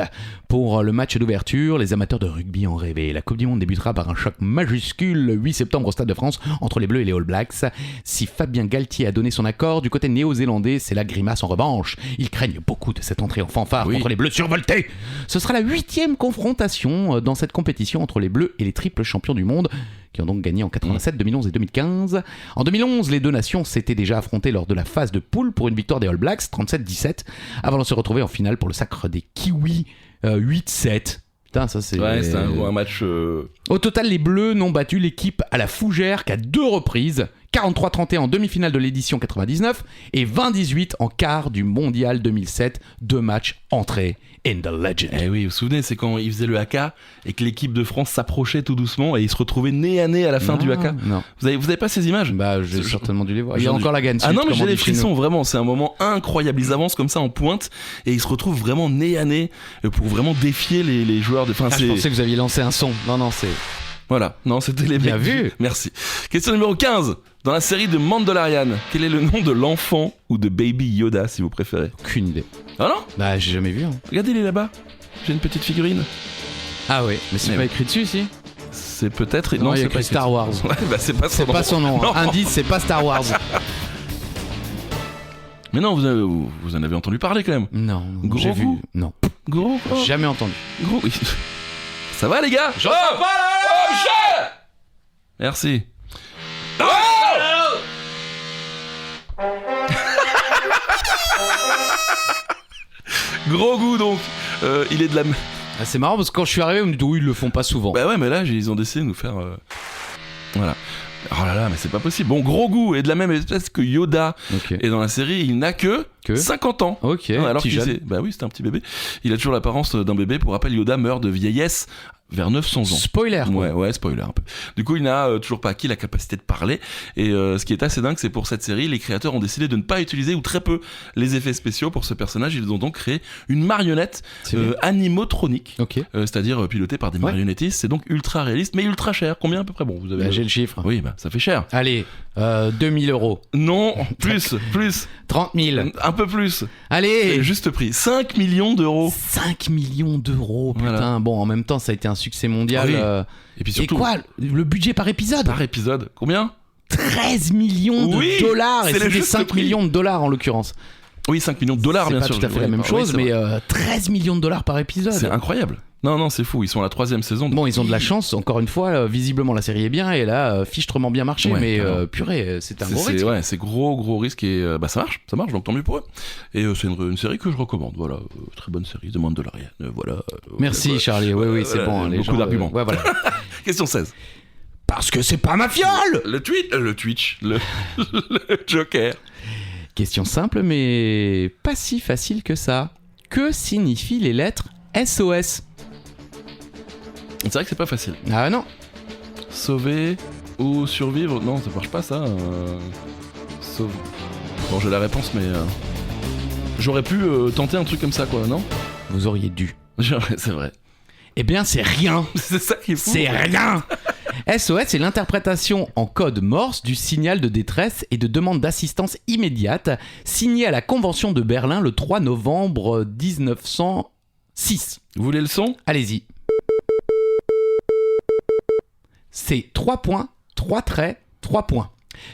pour le match d'ouverture. Les amateurs de rugby en rêvaient. La Coupe du Monde débutera par un choc majuscule le 8 septembre au Stade de France entre les Bleus et les All Blacks. Si Fabien Galtier a donné son accord, du côté néo-zélandais, c'est la grimace en revanche. Ils craignent beaucoup de cette entrée en fanfare contre les Bleus survoltés. Ce sera la 8e confrontation dans cette compétition entre les Bleus et les triples champions du monde, qui ont donc gagné en 87, 2011 et 2015. En 2011, les deux nations s'étaient déjà affrontées lors de la phase de poule pour une victoire des All Blacks, 37-17, avant de se retrouver en finale pour le sacre des Kiwis, 8-7. Putain, ça c'est... Ouais, c'est un match... Au total, les Bleus n'ont battu l'équipe à la fougère qu'à 2 reprises, 43-31 en demi-finale de l'édition 99 et 20-18 en quart du Mondial 2007, 2 matchs entrés in the legend. Eh oui, vous vous souvenez, c'est quand ils faisaient le haka et que l'équipe de France s'approchait tout doucement et ils se retrouvaient nez à nez à la fin du haka. Non. Vous avez pas ces images? J'ai certainement dû les voir. Il y a encore la gagne. Ah non, mais j'ai des frissons, vraiment. C'est un moment incroyable. Ils avancent comme ça en pointe et ils se retrouvent vraiment nez à nez pour vraiment défier les joueurs de... Je pensais que vous aviez lancé un son. Non, c'est... Voilà, non, c'était les Bien mecs. vu. Merci. Question numéro 15. Dans la série de Mandalorian, quel est le nom de l'enfant ou de Baby Yoda, si vous préférez? Aucune idée. Ah non? Bah, j'ai jamais vu. Regardez, il est là-bas. J'ai une petite figurine. Ah oui, mais c'est pas écrit dessus, si? C'est peut-être... Non, il y a c'est pas écrit Star Wars. Ouais, c'est pas son nom. C'est pas son nom. Non. Indice, c'est pas Star Wars. Mais non, vous en avez entendu parler quand même. Non, Grogu. j'ai vu. Non. Gros. Jamais entendu. Gros. Ça va les gars? J'entends pas là. Oh Michel! Merci. Gros goût donc. Il est de la. Ah, c'est marrant parce que quand je suis arrivé, on me dit oui, ils le font pas souvent. Bah ouais, mais là ils ont décidé de nous faire. Voilà. Oh là là, mais c'est pas possible. Bon, gros goût est de la même espèce que Yoda. Ok. Et dans la série, il n'a que 50 ans. Ok. Ouais, alors petit qu'il jeune. bah oui, c'était un petit bébé. Il a toujours l'apparence d'un bébé. Pour rappel, Yoda meurt de vieillesse vers 900 ans. Spoiler. Quoi. Ouais, spoiler un peu. Du coup, il n'a toujours pas acquis la capacité de parler. Et ce qui est assez dingue, c'est pour cette série, les créateurs ont décidé de ne pas utiliser ou très peu les effets spéciaux pour ce personnage. Ils ont donc créé une marionnette animatronique, Ok. c'est-à-dire pilotée par des marionnettistes. C'est donc ultra réaliste, mais ultra cher. Combien à peu près? Bon, vous avez. Bah, j'ai le chiffre. Oui, bah ça fait cher. Allez, 2000 euros. Non, plus, 30 000. un peu plus. Allez. Juste prix, 5 millions d'euros. 5 millions d'euros, putain. Voilà. Bon, en même temps, ça a été un succès mondial. Oui. Et puis surtout, Et quoi, le budget par épisode? par épisode, combien? 13 millions de Oui, dollars. Et c'est le c'était juste 5 prix. millions de dollars en l'occurrence. Oui, 5 millions de dollars, C'est bien pas sûr. tout à fait la même chose, mais 13 millions de dollars par épisode. C'est incroyable. Non, c'est fou. Ils sont à la 3e saison. Bon, ils ont de la chance, encore une fois, visiblement la série est bien et elle a fichtrement bien marché, Ouais, mais carrément. purée, c'est un gros risque. Ouais, c'est gros risque et ça marche, donc tant mieux pour eux. Et c'est une série que je recommande, voilà, très bonne série, The Mandalorian, voilà. Merci Charlie, oui, c'est voilà, bon. Les beaucoup gens, d'arguments. ouais, voilà. Question 16. Parce que c'est pas ma fiole. Le Twitch, le Joker. Question simple, mais pas si facile que ça. Que signifient les lettres SOS? C'est vrai que c'est pas facile. Ah non. Sauver ou survivre, non, ça marche pas ça. Sauve. Bon, j'ai la réponse, mais j'aurais pu tenter un truc comme ça, quoi, non? Vous auriez dû. C'est vrai. Eh bien, c'est rien. C'est ça qui est fou. C'est rien. SOS, c'est l'interprétation en code Morse du signal de détresse et de demande d'assistance immédiate signé à la Convention de Berlin le 3 novembre 1906. Vous voulez le son? Allez-y. C'est 3 points, 3 traits, 3 points.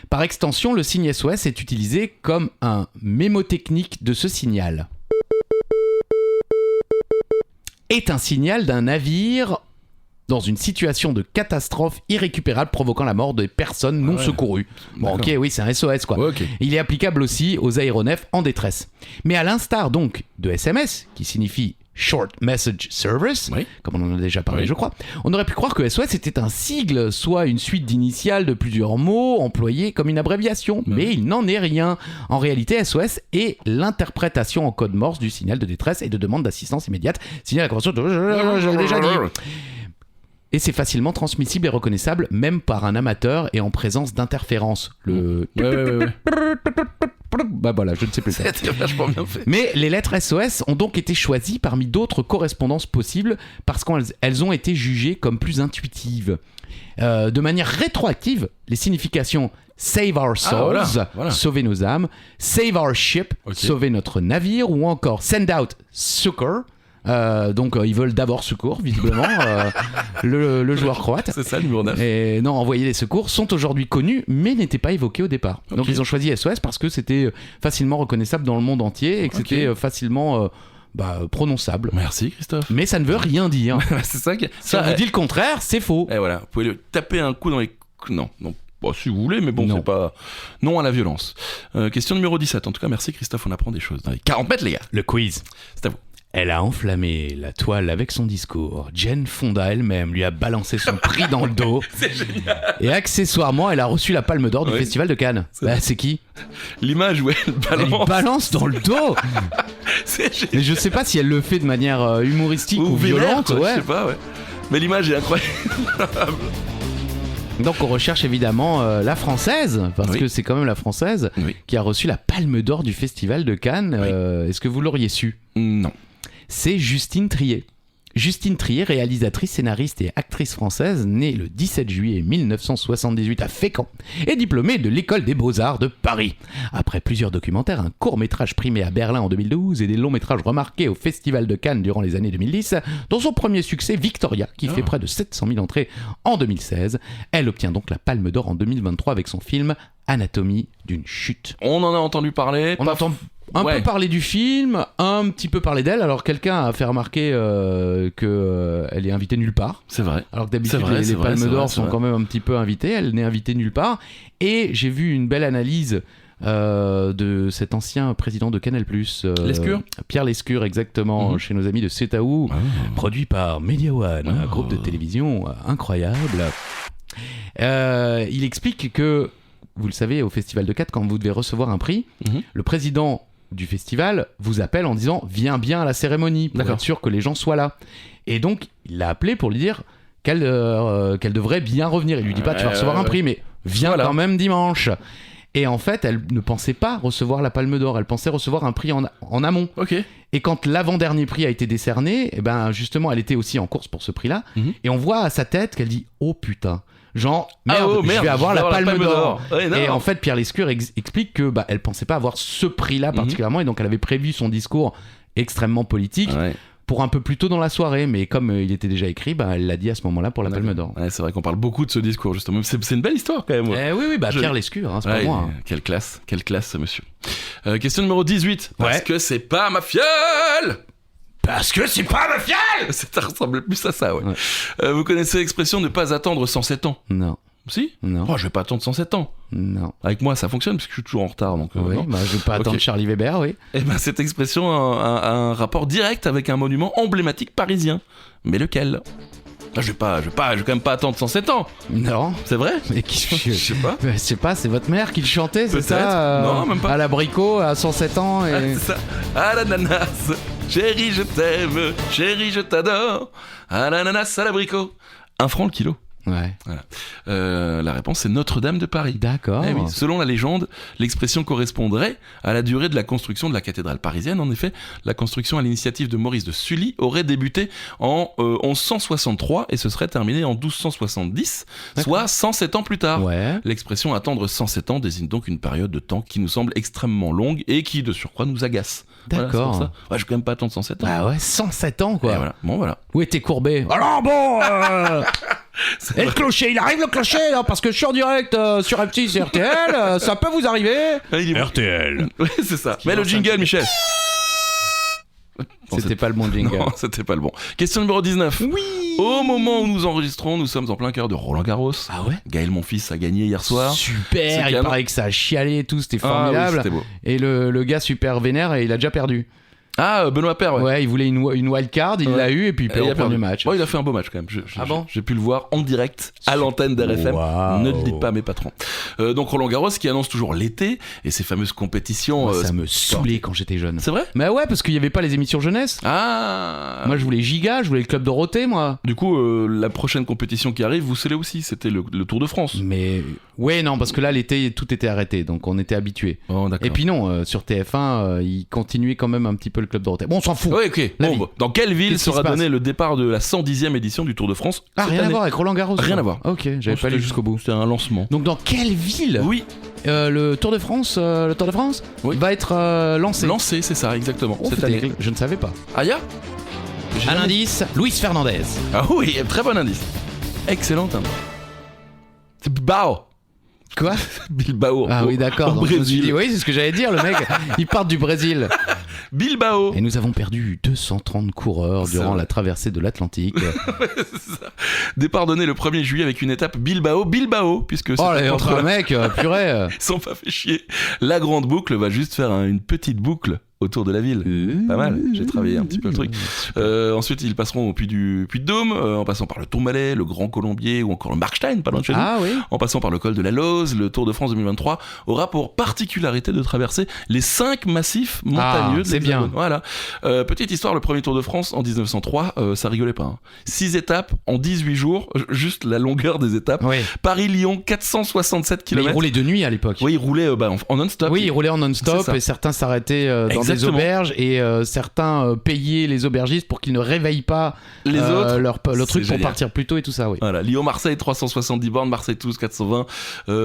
Par extension, le signe SOS est utilisé comme un mémotechnique de ce signal. Est un signal d'un navire dans une situation de catastrophe irrécupérable provoquant la mort des personnes non secourues. Bon, ok, oui, c'est un SOS, quoi. Ouais, ok. Il est applicable aussi aux aéronefs en détresse. Mais à l'instar donc de SMS, qui signifie Short Message Service, Oui. comme on en a déjà parlé, Oui. je crois, on aurait pu croire que SOS était un sigle, soit une suite d'initiales de plusieurs mots employés comme une abréviation. Mais il n'en est rien. En réalité, SOS est l'interprétation en code Morse du signal de détresse et de demande d'assistance immédiate. Signal à la convention de... Je l'ai déjà dit. Et c'est facilement transmissible et reconnaissable même par un amateur et en présence d'interférences. Le... Ouais. Bah voilà, je ne sais plus faire. C'était vachement bien fait. Mais les lettres SOS ont donc été choisies parmi d'autres correspondances possibles parce qu'elles ont été jugées comme plus intuitives. De manière rétroactive, les significations Save our souls, voilà. sauver nos âmes, Save our ship, sauver notre navire, ou encore Send out succor. Donc ils veulent d'abord secours, visiblement, le joueur croate. C'est ça le numéro 9. Et non, envoyer les secours sont aujourd'hui connus, mais n'étaient pas évoqués au départ. Donc ils ont choisi SOS parce que c'était facilement reconnaissable dans le monde entier et que c'était facilement prononçable. Merci Christophe. Mais ça ne veut rien dire. C'est ça qui. Si on vous dit le contraire, c'est faux. Et voilà, vous pouvez lui taper un coup dans les. Non. Bon, si vous voulez, mais bon, Non. c'est pas. Non à la violence. Question numéro 17. En tout cas, merci Christophe, on apprend des choses. Dans les 40 mètres, les gars. Le quiz. C'est à vous. Elle a enflammé la toile avec son discours. Jane Fonda elle-même lui a balancé son prix dans le dos. C'est génial. Et accessoirement, elle a reçu la Palme d'Or du Ouais. Festival de Cannes. C'est qui? L'image où elle Elle lui balance. balance dans le dos. C'est génial. Mais je sais pas si elle le fait de manière humoristique ou vénère, violente. quoi, Ouais. Je sais pas, ouais. Mais l'image est incroyable. Donc on recherche évidemment la française, parce Oui. que c'est quand même la française Oui. qui a reçu la Palme d'Or du Festival de Cannes. Oui. Est-ce que vous l'auriez su? Non. C'est Justine Triet. Justine Triet, réalisatrice, scénariste et actrice française, née le 17 juillet 1978 à Fécamp, et diplômée de l'École des Beaux-Arts de Paris. Après plusieurs documentaires, un court-métrage primé à Berlin en 2012 et des longs-métrages remarqués au Festival de Cannes durant les années 2010, dont son premier succès, Victoria, qui fait près de 700 000 entrées en 2016. Elle obtient donc la Palme d'Or en 2023 avec son film Anatomie d'une chute. On en a entendu parler. On pas entend Un Ouais. peu parler du film, un petit peu parler d'elle. Alors quelqu'un a fait remarquer qu'elle est invitée nulle part. C'est vrai. Alors que d'habitude C'est vrai, les c'est vrai, Palmes c'est d'Or vrai, c'est sont vrai. quand même un petit peu invitées. Elle n'est invitée nulle part. Et j'ai vu une belle analyse de cet ancien président de Canal+. Lescure Pierre Lescure, exactement, Mhm. chez nos amis de Cetaou. Produit par Media One, un groupe de télévision incroyable. Il explique que, vous le savez, au Festival de Cannes, quand vous devez recevoir un prix, Mhm. le président du festival vous appelle en disant « Viens bien à la cérémonie » pour D'accord. être sûr que les gens soient là. Et donc, il l'a appelé pour lui dire qu'elle devrait bien revenir. Il lui dit pas « Tu vas recevoir un prix, mais viens Voilà. quand même dimanche ». Et en fait, elle ne pensait pas recevoir la Palme d'Or, elle pensait recevoir un prix en amont. Ok. Et quand l'avant-dernier prix a été décerné, eh ben justement, elle était aussi en course pour ce prix-là. Mhm. Et on voit à sa tête qu'elle dit « Oh putain !» Genre, merde, Ah, oh, je vais avoir la Palme d'Or. Ouais, non. Et en fait, Pierre Lescure explique que elle pensait pas avoir ce prix-là particulièrement, et donc elle avait prévu son discours extrêmement politique Ouais. pour un peu plus tôt dans la soirée, mais comme il était déjà écrit, elle l'a dit à ce moment-là pour la Palme d'Or. Ouais, c'est vrai qu'on parle beaucoup de ce discours, justement. C'est une belle histoire, quand même. Ouais. Oui, Je- Pierre Lescure, hein, c'est Ouais, pas moi. hein. quelle classe, ce monsieur. Question numéro 18. Parce Ouais. que c'est pas ma fiole. Parce que c'est pas ma fiole. Ça ressemble plus à ça, ouais. Ouais. Vous connaissez l'expression ne pas attendre 107 ans? Non, Si? non, Oh, je vais pas attendre 107 ans. non. Avec moi, ça fonctionne, parce que je suis toujours en retard, donc Oui, non. je vais pas attendre Ok. Charlie Weber, oui. Eh ben, cette expression a un rapport direct avec un monument emblématique parisien. Mais lequel? Ah, je vais quand même pas attendre 107 ans. Non, C'est vrai? mais qui Je sais pas. Je sais pas, c'est votre mère qui le chantait, c'est Peut-être. ça Non, même pas. À l'abricot, à 107 ans. Ah, Et... c'est ça. À l'ananas, chérie, je t'aime, chérie, je t'adore. À l'ananas, à l'abricot. 1 franc le kilo. Ouais, La réponse, c'est Notre-Dame de Paris. d'accord. Eh oui, selon la légende, l'expression correspondrait à la durée de la construction de la cathédrale parisienne. En effet, la construction à l'initiative de Maurice de Sully aurait débuté en 1163 et se serait terminée en 1270, soit 107 ans plus tard. Ouais. L'expression attendre 107 ans désigne donc une période de temps qui nous semble extrêmement longue et qui, de surcroît, nous agace. Voilà, c'est D'accord. pour ça. Ouais, je vais quand même pas attendre 107 ans. Ah ouais, 107 ans, quoi. Et voilà. Bon, voilà. Où était Courbet Alors bon, Et le clocher, il arrive le clocher, là, parce que je suis en direct sur M6 et RTL, ça peut vous arriver. Ah, il est bon. RTL. Ouais, c'est ça. Mais le jingle, Michel. Bon, C'était pas le bon jingle. Non, c'était pas le bon. Question numéro 19. Oui. Au moment où nous enregistrons, nous sommes en plein cœur de Roland Garros. Ah ouais. Gaël Monfils a gagné hier soir. Super, C'est il canon. paraît que ça a chialé et tout, c'était Ah oui, formidable. c'était beau. Et le gars super vénère, et il a déjà perdu. Ah, Benoît Paire, ouais. Ouais, il voulait une wild card, il Ouais. l'a eu, et puis il Et perd il au a perdu. premier match. Bon, il a fait un beau match quand même. Ah bon J'ai pu le voir en direct à l'antenne d'RFM. Waouh. Ne le dites pas à mes patrons. Donc Roland Garros qui annonce toujours l'été et ses fameuses compétitions. Moi, ça me saoulait quand j'étais jeune. C'est vrai? Mais ouais, parce qu'il y avait pas les émissions jeunesse. Ah. Moi, je voulais Giga, je voulais le club Dorothée, moi. Du coup, la prochaine compétition qui arrive, vous scellez aussi. C'était le Tour de France. Mais ouais, non, parce que là, l'été, tout était arrêté, donc on était habitués. Oh, d'accord. Et puis non, sur TF1, il continuait quand même un petit peu le club Dorothée. Bon, on s'en fout. Ouais, ok. La Bon, vie. bah, dans quelle ville Qu'est-ce qui sera se passe donné le départ de la 110e édition du Tour de France Ah, cette rien à année voir avec Roland Garros. Rien quoi. à voir. Ok, j'avais pas allé jusqu'au bout. C'était un lancement. Donc dans quelle ville Oui, le Tour de France, Oui. va être lancé lancé, c'est ça, exactement. Oh, cette c'était- année. Je ne savais pas. Aya Un indice, Luis Fernandez. Ah oui, très bon indice. Excellent indice. C'est Bilbao. Quoi Bilbao. Ah oui, d'accord. Au Donc, je me suis Brésil. dit, oui, c'est ce que j'allais dire, le mec, il part du Brésil. Bilbao. Et nous avons perdu 230 coureurs C'est durant vrai. la traversée de l'Atlantique. Départ donné le 1er juillet avec une étape Bilbao, puisque Oh, c'est les contre autres mecs, purée. Ils sont pas fait chier. La grande boucle va juste faire une petite boucle autour de la ville. Pas mal, j'ai travaillé un petit peu le truc. Ensuite, ils passeront au Puy de Dôme, en passant par le Tourmalet, le Grand Colombier ou encore le Markstein, pas loin de chez nous. Ah oui. En passant par le col de la Lose, le Tour de France 2023 aura pour particularité de traverser les 5 massifs montagneux de c'est l'Hexagone. bien. Voilà. Petite histoire, le premier Tour de France en 1903, ça rigolait pas. 6 étapes en 18 jours, juste la longueur des étapes. Oui. Paris-Lyon, 467 Mais il km. roulait de nuit à l'époque. Oui, il roulait en non-stop. Oui, il roulait en C'est non-stop ça. et certains s'arrêtaient dans des Exactement. auberges et certains payaient les aubergistes pour qu'ils ne réveillent pas Les autres, le truc c'est pour génial. partir plus tôt et tout ça, oui. Voilà, Lyon-Marseille 370 bornes, Marseille-Toulouse 420,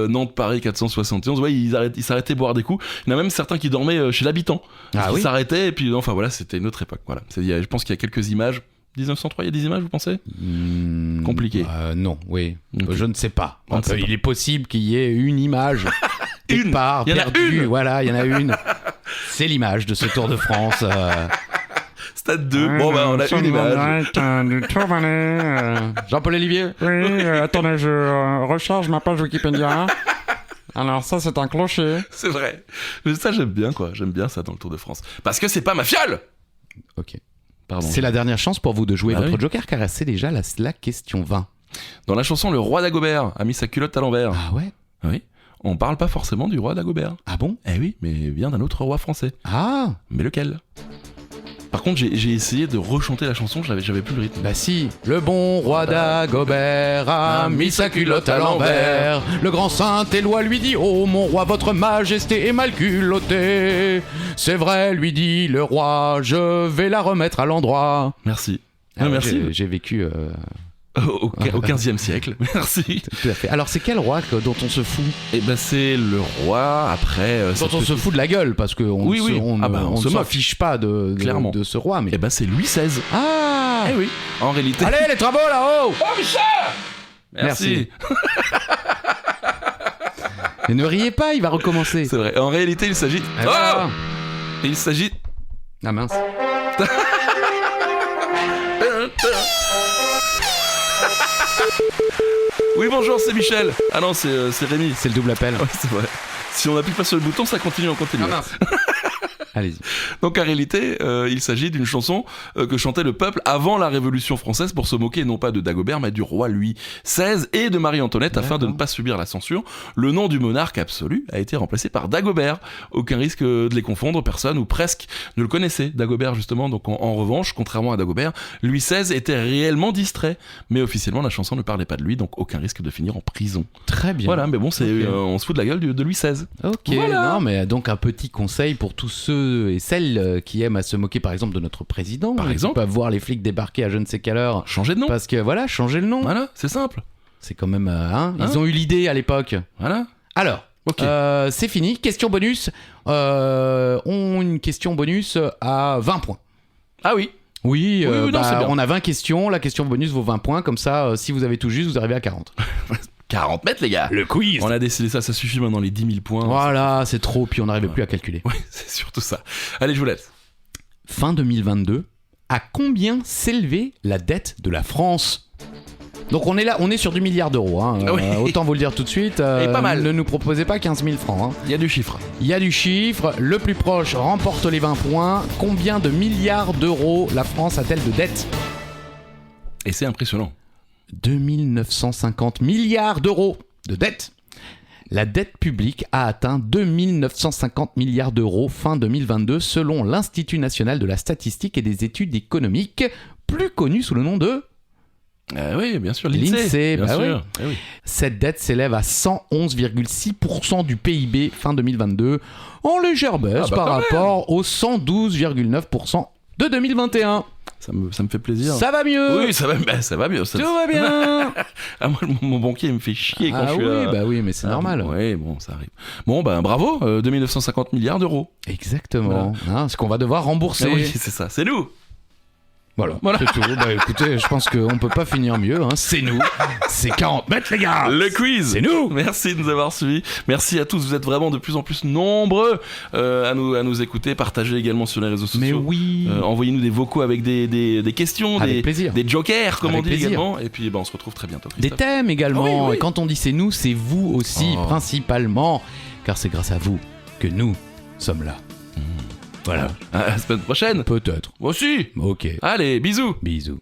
Nantes-Paris 471. Ouais, ils s'arrêtaient boire des coups. Il y en a même certains qui dormaient chez l'habitant. Ah Ils oui. s'arrêtaient et puis enfin voilà, c'était une autre époque. Voilà, je pense qu'il y a quelques images. 1903, il y a des images, vous pensez? Compliqué. Non, oui. Ok. Je ne sais pas. On ne sait Il pas. est possible qu'il y ait une image quelque Une. part Il y en a perdue. une. Voilà, il y en a une. C'est l'image de ce Tour de France. Stade 2. Bon, bah, on a une image. Du Tour Valais. Jean-Paul Olivier. Oui, attendez, je recharge ma page Wikipédia. Alors ça, c'est un clocher. C'est vrai. Mais ça, j'aime bien, quoi. J'aime bien ça dans le Tour de France. Parce que c'est pas ma fiole. Ok. Pardon. C'est la dernière chance pour vous de jouer Ah votre oui. joker, car c'est déjà la question 20. Dans la chanson, le roi Dagobert a mis sa culotte à l'envers. Ah ouais? Oui. On parle pas forcément du roi Dagobert. Ah bon? Eh oui, mais bien d'un autre roi français. Ah! Mais lequel? Par contre, j'ai essayé de rechanter la chanson, j'avais plus le rythme. Bah si, le bon roi Dagobert a mis sa culotte à l'envers. Le grand Saint-Éloi lui dit: oh mon roi, votre majesté est mal culottée. C'est vrai, lui dit le roi, je vais la remettre à l'endroit. Merci. Ah ouais, merci. J'ai vécu... Au 15e siècle. Merci. Tout à fait. Alors c'est quel roi dont on se fout? Et ben c'est le roi après. Dont on se fout de la gueule, parce qu'on Oui, oui. on, Ah bah, on on se ne s'en moque. fiche pas Clairement. de ce roi. Mais... Et ben c'est Louis XVI. Ah! Eh oui. En réalité. Allez les travaux là-haut! Oh Michel. Merci. Mais ne riez pas, il va recommencer. C'est vrai. En réalité, il s'agit. Ah, voilà. Et il s'agit. Ah mince. Oui, bonjour, c'est Michel. Ah non, c'est Rémi. C'est le double appel. Ouais, c'est vrai. Si on appuie pas sur le bouton, ça continue, on continue. Ah mince. Allez-y. Donc en réalité, il s'agit d'une chanson que chantait le peuple avant la Révolution française pour se moquer non pas de Dagobert mais du roi Louis XVI et de Marie-Antoinette afin de ne pas subir la censure. Le nom du monarque absolu a été remplacé par Dagobert. Aucun risque de les confondre, personne ou presque ne le connaissait, Dagobert justement. Donc en revanche, contrairement à Dagobert, Louis XVI était réellement distrait, mais officiellement la chanson ne parlait pas de lui, donc aucun risque de finir en prison. Très bien. Voilà, mais bon, c'est Ok. on se fout de la gueule de Louis XVI. Ok, Voilà. non mais donc un petit conseil pour tous ceux et celles qui aiment à se moquer par exemple de notre président, Par et qui exemple. peuvent voir les flics débarquer à je ne sais quelle heure, Changer de nom. parce que voilà, changer le nom, Voilà, c'est simple. c'est quand même... Hein ils ont eu l'idée à l'époque. Voilà. Alors, Ok. c'est fini, question bonus. Une question bonus à 20 points. Ah oui. Oui, Oui, non, c'est bien. on a 20 questions, la question bonus vaut 20 points, comme ça, si vous avez tout juste, vous arrivez à 40. 40 mètres, les gars. Le quiz. On a décidé ça suffit maintenant les 10 000 points. Voilà, c'est trop, puis on n'arrivait plus à calculer. Ouais, c'est surtout ça. Allez, je vous laisse. Fin 2022, à combien s'élevait la dette de la France? Donc on est là, on est sur du milliard d'euros. Hein. Ah oui. Autant vous le dire tout de suite. Et pas mal. Ne nous proposez pas 15 000 francs. Hein. Il y a du chiffre. Il y a du chiffre. Le plus proche remporte les 20 points. Combien de milliards d'euros la France a-t-elle de dette? Et c'est impressionnant. 2950 milliards d'euros de dette. La dette publique a atteint 2950 milliards d'euros fin 2022 selon l'Institut national de la statistique et des études économiques, plus connu sous le nom de... Oui, bien sûr, L'INSEE, bien bah sûr. Eh oui. Cette dette s'élève à 111,6% du PIB fin 2022, en légère baisse Ah bah par quand même. rapport aux 112,9% de 2021. Ça me fait plaisir. Ça va mieux. Oui, ça va mieux. Ça... Tout va bien. Ah, moi, mon banquier il me fait chier quand Ah je suis oui, là. bah oui, mais c'est normal. Oui, bon, ça arrive. Bon, ben bravo, 2950 milliards d'euros. Exactement. Hein, ce qu'on va devoir rembourser. Ah oui, c'est ça, c'est nous. Voilà, Voilà. c'est tout. Bah écoutez, je pense qu'on peut pas finir mieux. Hein. C'est nous. C'est 40 mètres, les gars. Le quiz. C'est nous. Merci de nous avoir suivis. Merci à tous. Vous êtes vraiment de plus en plus nombreux à nous écouter. Partagez également sur les réseaux sociaux. Mais oui. Envoyez-nous des vocaux avec des questions, Avec plaisir. des jokers, comme Avec on dit plaisir. également. Et puis, on se retrouve très bientôt. Des Christophe. thèmes également. Ah oui, oui. Et quand on dit c'est nous, c'est vous aussi, Oh. principalement. Car c'est grâce à vous que nous sommes là. Voilà. À la semaine prochaine. Peut-être. Moi aussi. Ok. Allez, bisous. Bisous.